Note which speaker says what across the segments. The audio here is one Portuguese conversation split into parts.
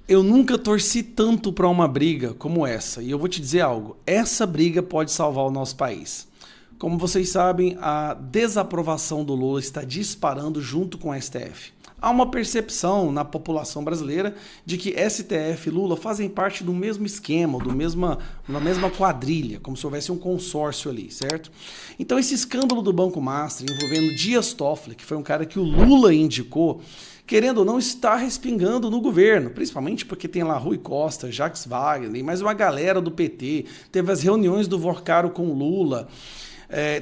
Speaker 1: Eu nunca torci tanto para uma briga como essa. E eu vou te dizer algo. Essa briga pode salvar o nosso país. Como vocês sabem, a desaprovação do Lula está disparando junto com a STF. Há uma percepção na população brasileira de que STF e Lula fazem parte do mesmo esquema, da mesma quadrilha, como se houvesse um consórcio ali, certo? Então esse escândalo do Banco Master envolvendo Dias Toffoli, que foi um cara que o Lula indicou, querendo ou não, está respingando no governo, principalmente porque tem lá Rui Costa, Jacques Wagner, mais uma galera do PT, teve as reuniões do Vorcaro com o Lula,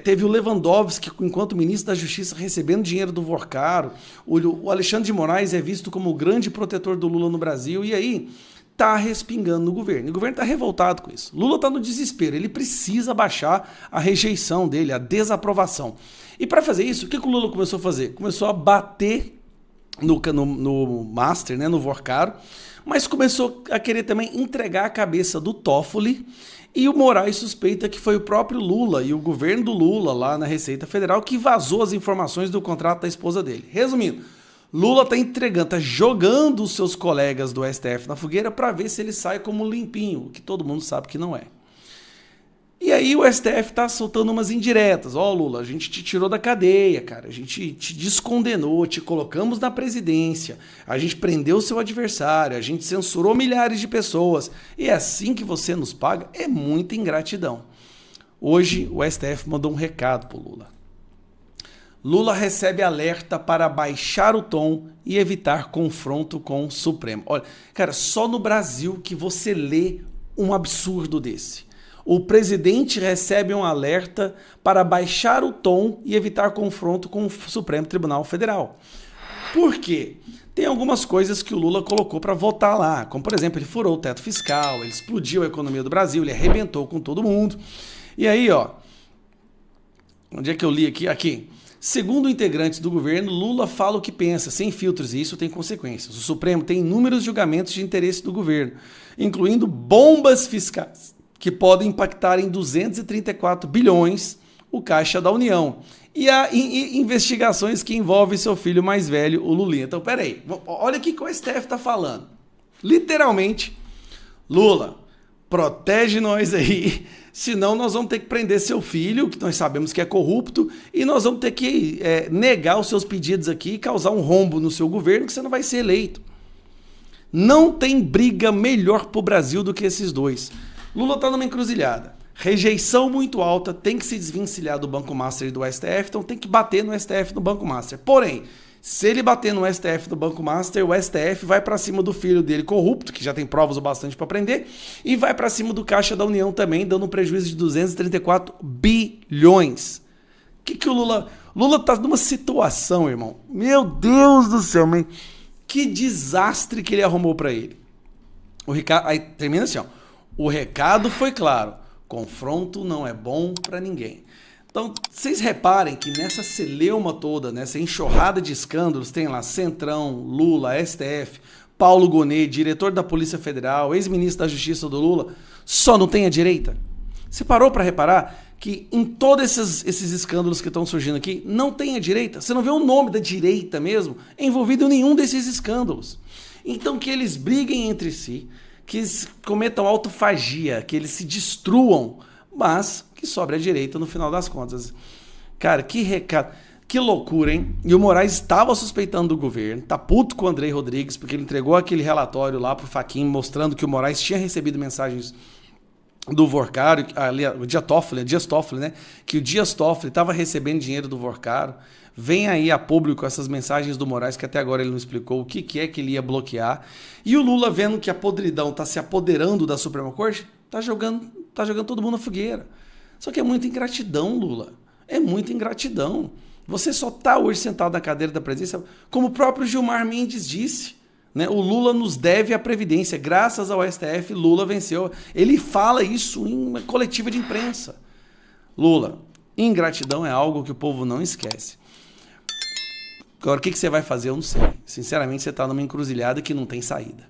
Speaker 1: teve o Lewandowski, enquanto ministro da Justiça, recebendo dinheiro do Vorcaro, o Alexandre de Moraes é visto como o grande protetor do Lula no Brasil, e aí está respingando no governo. E o governo está revoltado com isso. Lula está no desespero, ele precisa baixar a rejeição dele, a desaprovação. E para fazer isso, o que o Lula começou a fazer? Começou a bater no Master, né, no Vorcaro, mas começou a querer também entregar a cabeça do Toffoli, e o Moraes suspeita que foi o próprio Lula e o governo do Lula lá na Receita Federal que vazou as informações do contrato da esposa dele. Resumindo, Lula está entregando, está jogando os seus colegas do STF na fogueira para ver se ele sai como limpinho, o que todo mundo sabe que não é. E aí o STF tá soltando umas indiretas. Ó, Lula, a gente te tirou da cadeia, cara. A gente te descondenou, te colocamos na presidência. A gente prendeu o seu adversário, a gente censurou milhares de pessoas. E é assim que você nos paga? É muita ingratidão. Hoje o STF mandou um recado pro Lula. Lula recebe alerta para baixar o tom e evitar confronto com o Supremo. Olha, cara, só no Brasil que você lê um absurdo desse. O presidente recebe um alerta para baixar o tom e evitar confronto com o Supremo Tribunal Federal. Por quê? Tem algumas coisas que o Lula colocou para votar lá, como por exemplo, ele furou o teto fiscal, ele explodiu a economia do Brasil, ele arrebentou com todo mundo. E aí, ó, onde é que eu li aqui? Aqui. Segundo integrantes do governo, Lula fala o que pensa, sem filtros, e isso tem consequências. O Supremo tem inúmeros julgamentos de interesse do governo, incluindo bombas fiscais, que podem impactar em 234 bilhões o caixa da União. E há investigações que envolvem seu filho mais velho, o Lulinha. Então, peraí, olha o que o STF está falando. Literalmente, Lula, protege nós aí, senão nós vamos ter que prender seu filho, que nós sabemos que é corrupto, e nós vamos ter que negar os seus pedidos aqui e causar um rombo no seu governo, que você não vai ser eleito. Não tem briga melhor para o Brasil do que esses dois. Lula está numa encruzilhada. Rejeição muito alta, tem que se desvencilhar do Banco Master e do STF, então tem que bater no STF e no Banco Master. Porém, se ele bater no STF e no Banco Master, o STF vai para cima do filho dele corrupto, que já tem provas o bastante para prender, e vai para cima do Caixa da União também, dando um prejuízo de 234 bilhões. Que o Lula... Lula tá numa situação, irmão. Meu Deus do céu, man. Que desastre que ele arrumou para ele. O Ricardo... Aí termina assim, ó. O recado foi claro, confronto não é bom para ninguém. Então, vocês reparem que nessa celeuma toda, nessa enxurrada de escândalos, tem lá Centrão, Lula, STF, Paulo Gonet, diretor da Polícia Federal, ex-ministro da Justiça do Lula, só não tem a direita? Você parou para reparar que em todos esses escândalos que estão surgindo aqui, não tem a direita? Você não vê o nome da direita mesmo envolvido em nenhum desses escândalos. Então, que eles briguem entre si, que eles cometam autofagia, que eles se destruam, mas que sobre a direita no final das contas. Cara, que recado, que loucura, hein? E o Moraes estava suspeitando do governo, tá puto com o Andrei Rodrigues, porque ele entregou aquele relatório lá pro Fachin, mostrando que o Moraes tinha recebido mensagens do Vorcaro, o Dias Toffoli, né? Que o Dias Toffoli estava recebendo dinheiro do Vorcaro. Vem aí a público essas mensagens do Moraes, que até agora ele não explicou o que é que ele ia bloquear. E o Lula, vendo que a podridão está se apoderando da Suprema Corte, tá jogando todo mundo na fogueira. Só que é muita ingratidão, Lula. É muita ingratidão. Você só está hoje sentado na cadeira da presidência, como o próprio Gilmar Mendes disse. Né? O Lula nos deve a Previdência. Graças ao STF, Lula venceu. Ele fala isso em uma coletiva de imprensa. Lula, ingratidão é algo que o povo não esquece. Agora, o que você vai fazer? Eu não sei. Sinceramente, você está numa encruzilhada que não tem saída.